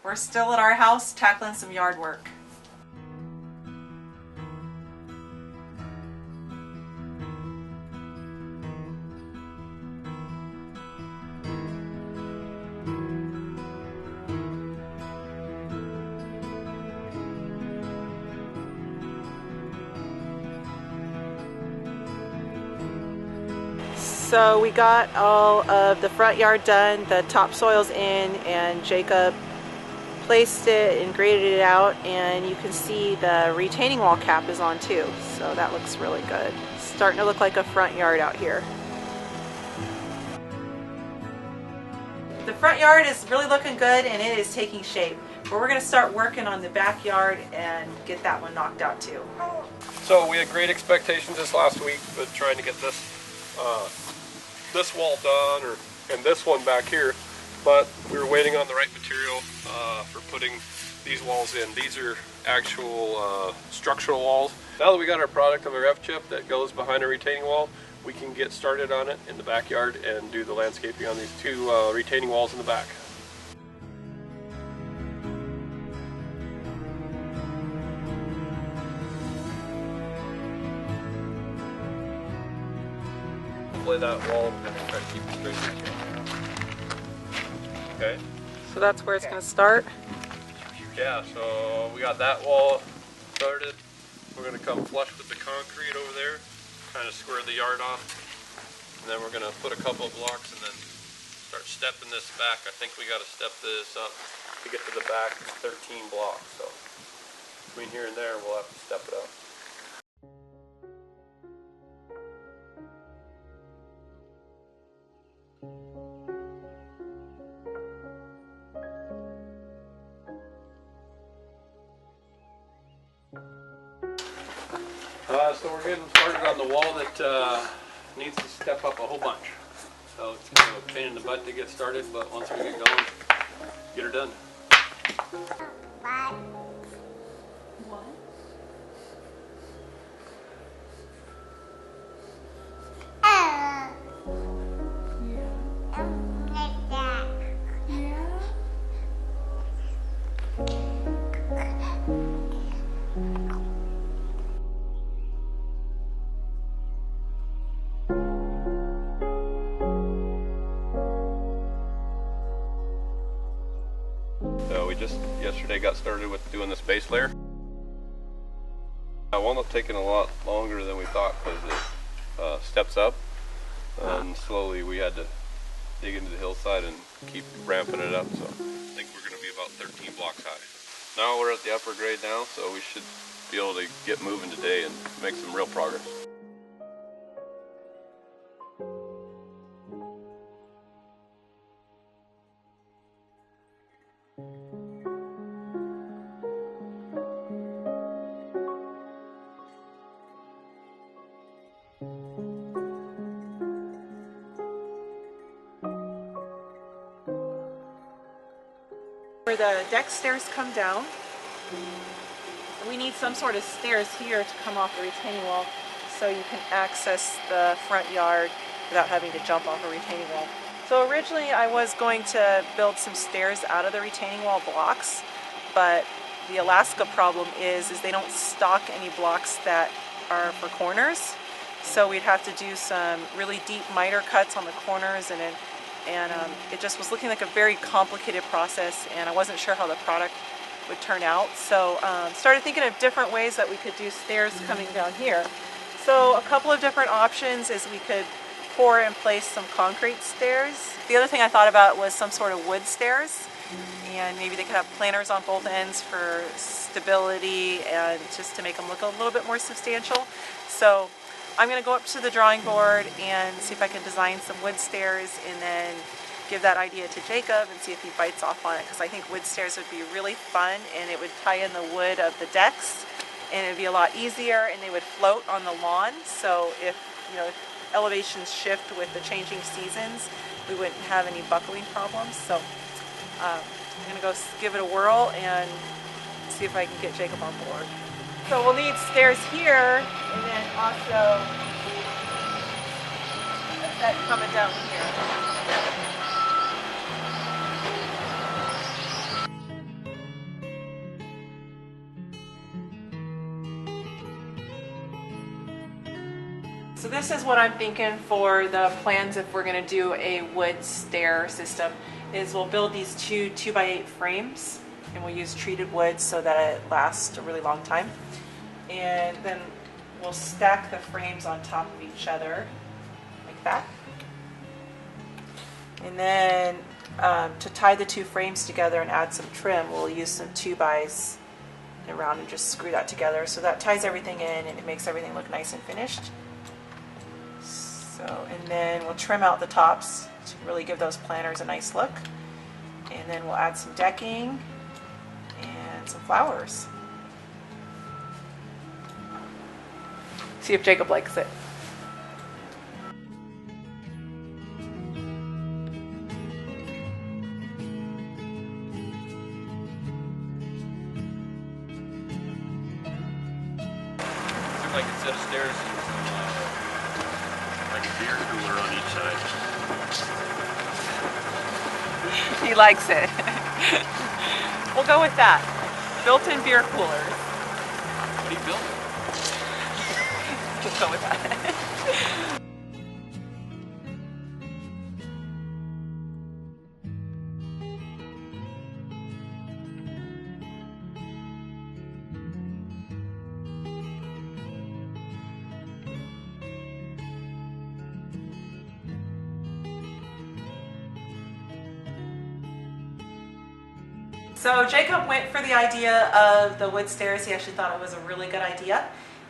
We're still at our house tackling some yard work. So we got all of the front yard done, the topsoil's in, and Jacob placed it and graded it out, and you can see the retaining wall cap is on too, so that looks really good. It's starting to look like a front yard out here. The front yard is really looking good and it is taking shape, but we're going to start working on the backyard and get that one knocked out too. So we had great expectations this last week, but trying to get this wall done, and this one back here, but we were waiting on the right material for putting these walls in. These are actual structural walls. Now that we got our product of our F-chip that goes behind a retaining wall, we can get started on it in the backyard and do the landscaping on these two retaining walls in the back. Lay that wall and try to keep it straight as you can. Okay. So that's where it's going to start? Yeah, so we got that wall started. We're going to come flush with the concrete over there, kind of square the yard off. And then we're going to put a couple of blocks and then start stepping this back. I think we got to step this up to get to the back. It's 13 blocks, so between here and there we'll have to step it up. So we're getting started on the wall that needs to step up a whole bunch. So it's kind of a pain in the butt to get started, but once we get going, get her done. Bye. What? Like that. Yeah. So we just yesterday got started with doing this base layer. It wound up taking a lot longer than we thought because it steps up, and slowly we had to dig into the hillside and keep ramping it up. So I think we're going to be about 13 blocks high. Now we're at the upper grade now, so we should be able to get moving today and make some real progress. Where the deck stairs come down, we need some sort of stairs here to come off the retaining wall so you can access the front yard without having to jump off a retaining wall. So originally I was going to build some stairs out of the retaining wall blocks, but the Alaska problem is they don't stock any blocks that are for corners. So we'd have to do some really deep miter cuts on the corners, and it just was looking like a very complicated process, and I wasn't sure how the product would turn out. So started thinking of different ways that we could do stairs coming down here. So a couple of different options is we could pour and place some concrete stairs. The other thing I thought about was some sort of wood stairs, and maybe they could have planters on both ends for stability and just to make them look a little bit more substantial. So I'm going to go up to the drawing board and see if I can design some wood stairs, and then give that idea to Jacob and see if he bites off on it, because I think wood stairs would be really fun, and it would tie in the wood of the decks, and it would be a lot easier, and they would float on the lawn. So if elevations shift with the changing seasons, we wouldn't have any buckling problems. So I'm going to go give it a whirl and see if I can get Jacob on board. So we'll need stairs here, and then also a set coming down here. So this is what I'm thinking for the plans if we're going to do a wood stair system, is we'll build these two 2x8 frames, and we'll use treated wood so that it lasts a really long time. And then we'll stack the frames on top of each other like that. And then to tie the two frames together and add some trim, we'll use some 2x around and just screw that together. So that ties everything in and it makes everything look nice and finished. So, and then we'll trim out the tops to really give those planters a nice look. And then we'll add some decking and some flowers. See if Jacob likes it. Like a set of stairs and some, like a beer cooler on each side. He likes it. We'll go with that. Built-in beer coolers. What do you build? We'll go with that. So Jacob went for the idea of the wood stairs. He actually thought it was a really good idea.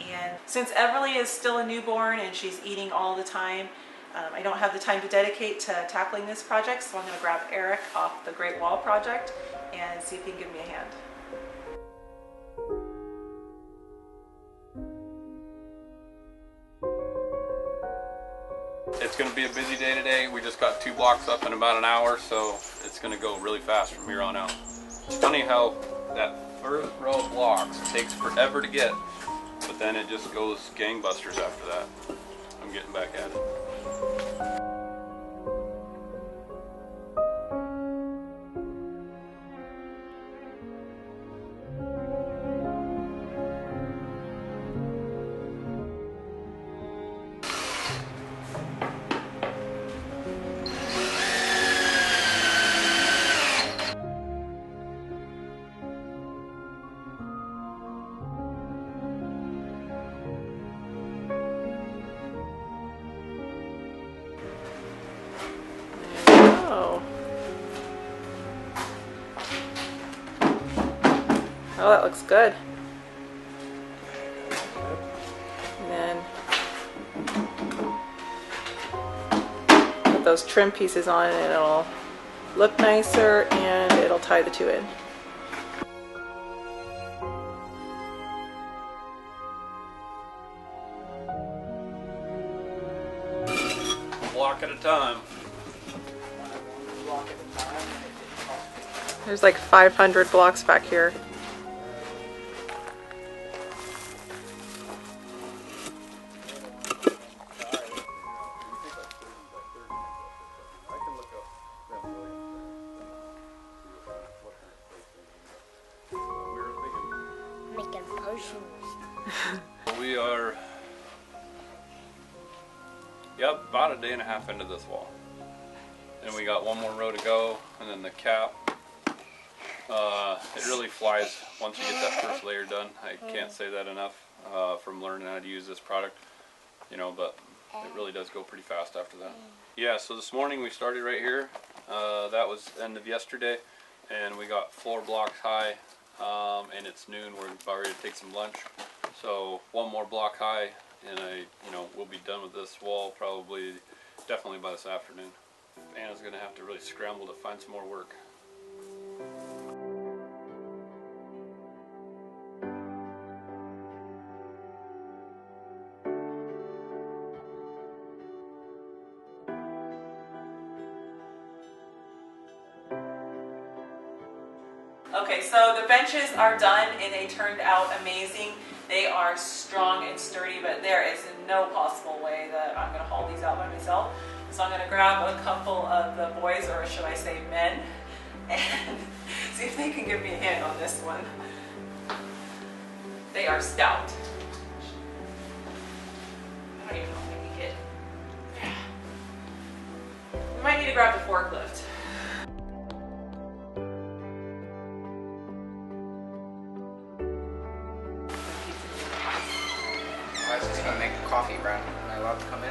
And since Everly is still a newborn and she's eating all the time, I don't have the time to dedicate to tackling this project, so I'm going to grab Eric off the Great Wall project and see if he can give me a hand. It's going to be a busy day today. We just got 2 blocks up in about an hour, so it's going to go really fast from here on out. It's funny how that first row of blocks takes forever to get, but then it just goes gangbusters after that. I'm getting back at it. Oh, that looks good. And then put those trim pieces on and it'll look nicer and it'll tie the two in. Block at a time. There's like 500 blocks back here. Making potions. We are, about a day and a half into this wall. And we got one more row to go, and then the cap. It really flies once you get that first layer done. I can't say that enough from learning how to use this product, but it really does go pretty fast after that. Yeah, so this morning we started right here. That was end of yesterday, and we got 4 blocks high, and it's noon. We're about ready to take some lunch. So 1 more block high, and we'll be done with this wall definitely by this afternoon. Anna's gonna have to really scramble to find some more work. Okay, so the benches are done and they turned out amazing. They are strong and sturdy, but there is no possible way that I'm going to haul these out by myself. So I'm going to grab a couple of the boys, or should I say men, and see if they can give me a hand on this one. They are stout. I don't even know if coffee run. Am I allowed to come in?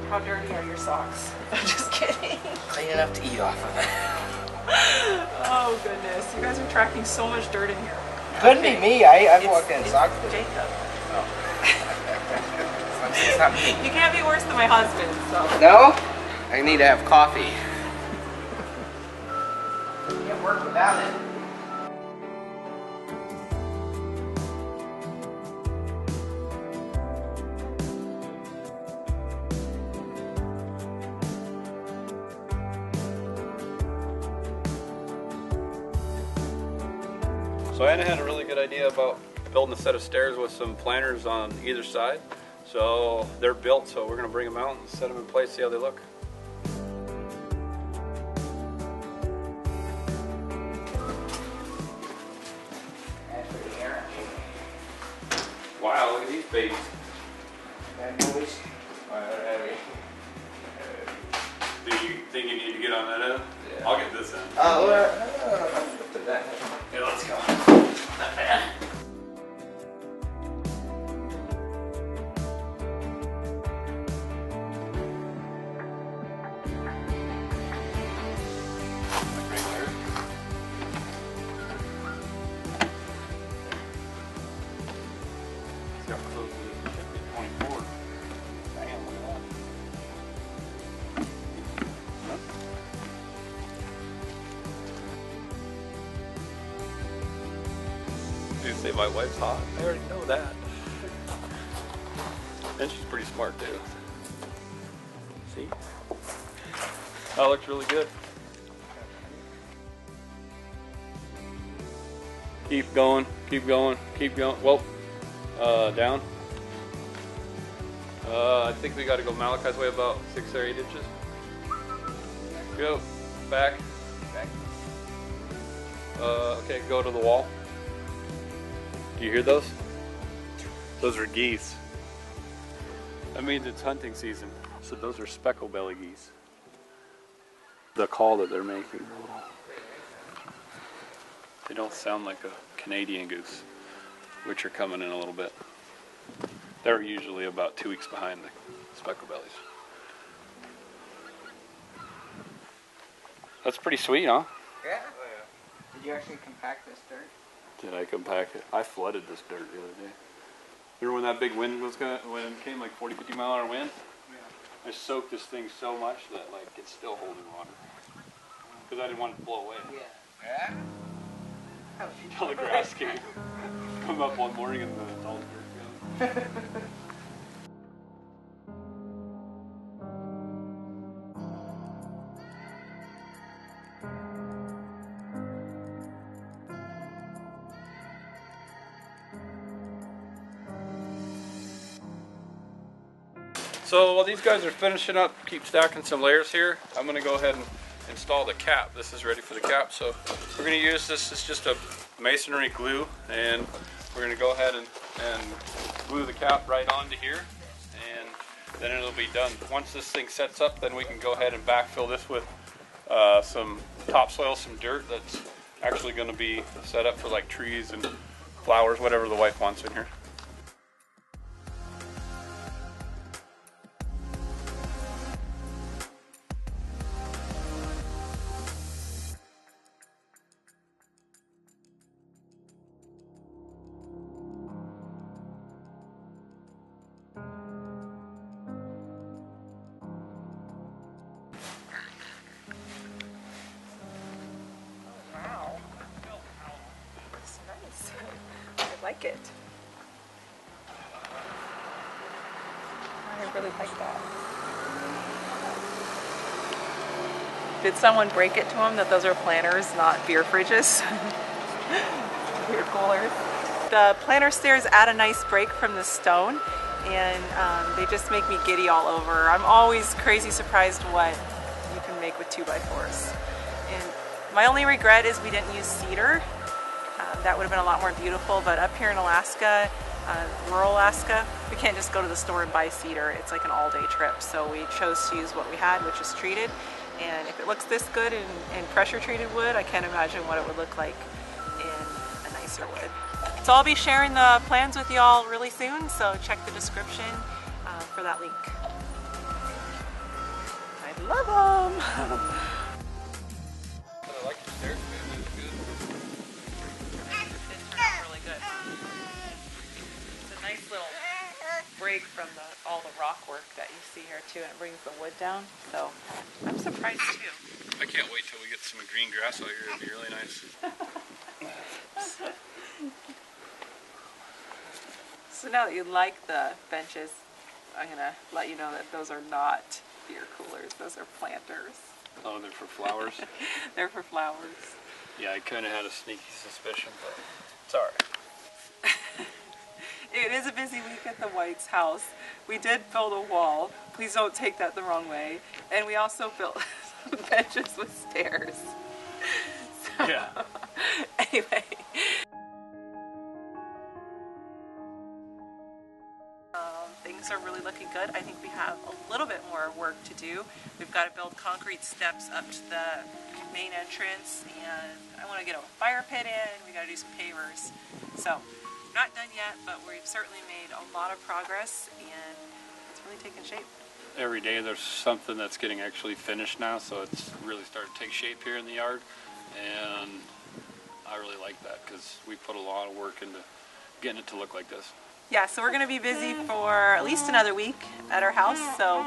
How dirty are your socks? I'm just kidding. Clean enough to eat off of it. Oh goodness, you guys are tracking so much dirt in here. Couldn't be me. I've walked in It's socks. Jacob. Oh. It's not me. You can't be worse than my husband, so. No? I need to have coffee. Can't work without it. So Anna had a really good idea about building a set of stairs with some planters on either side. So they're built, so we're gonna bring them out and set them in place, see how they look. Wow, look at these babies. Do you think you need to get on that end? Yeah. I'll get this end. Yeah, let's go. Not bad. You say my wife's hot? I already know that. And she's pretty smart too. See? That looks really good. Keep going, keep going, keep going. Well, down. I think we got to go Malachi's way about 6 or 8 inches. Go back. Okay, go to the wall. Do you hear those? Those are geese. That means it's hunting season. So those are speckle belly geese. The call that they're making. They don't sound like a Canadian goose, which are coming in a little bit. They're usually about 2 weeks behind the speckle bellies. That's pretty sweet, huh? Yeah. Did you actually compact this dirt? Did I compact it? I flooded this dirt the other day. Remember when that big wind was when it came like 40, 50 mile an hour wind? Yeah. I soaked this thing so much that like it's still holding water. Because I didn't want it to blow away. Yeah. Until the grass came. Come up one morning and it's all dirt gone. So while these guys are finishing up, keep stacking some layers here, I'm going to go ahead and install the cap. This is ready for the cap. So we're going to use this as just a masonry glue, and we're going to go ahead and glue the cap right onto here, and then it'll be done. Once this thing sets up, then we can go ahead and backfill this with some topsoil, some dirt that's actually going to be set up for like trees and flowers, whatever the wife wants in here. I like it. I really like that. Did someone break it to them that those are planters, not beer fridges? Beer coolers. The planter stairs add a nice break from the stone, and they just make me giddy all over. I'm always crazy surprised what you can make with 2x4s. And my only regret is we didn't use cedar. That would have been a lot more beautiful, but up here in Alaska, rural Alaska, we can't just go to the store and buy cedar. It's like an all-day trip, so we chose to use what we had, which is treated. And if it looks this good in pressure-treated wood, I can't imagine what it would look like in a nicer wood. So I'll be sharing the plans with y'all really soon, so check the description for that link. I love them. I like the stairs, man. It's good. It turned out really good. It's a nice little break from all the rock work that you see here too, and it brings the wood down. So I'm surprised too. I can't wait till we get some green grass out here. It'd be really nice. So now that you like the benches, I'm gonna let you know that those are not beer coolers. Those are planters. Oh, they're for flowers? They're for flowers. Yeah, I kind of had a sneaky suspicion, but it's alright. It is a busy week at the White's house. We did build a wall. Please don't take that the wrong way. And we also built some benches with stairs. So, Yeah. Anyway. Things are really looking good. I think we have a little bit more work to do. We've got to build concrete steps up to the main entrance, and I want to get a fire pit in. We got to do some pavers. So, not done yet, but we've certainly made a lot of progress, and it's really taken shape. Every day there's something that's getting actually finished now, so it's really started to take shape here in the yard, and I really like that because we put a lot of work into getting it to look like this. Yeah, so we're going to be busy for at least another week at our house, so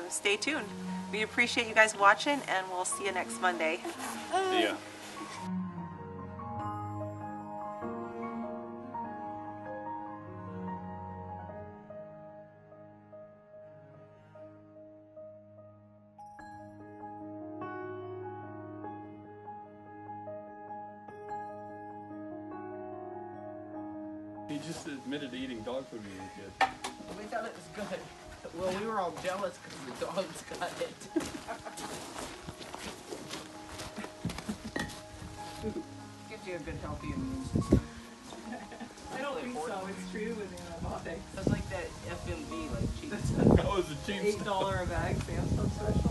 stay tuned. We appreciate you guys watching, and we'll see you next Monday. See ya. He just admitted to eating dog food when he was a kid. We thought it was good. Well, we were all jealous because the dogs got it. Gives you a good healthy immune system. I don't think so. It's treated with antibiotics. That's like that FMV, like cheese. That was a cheap $8 a bag Samsung special.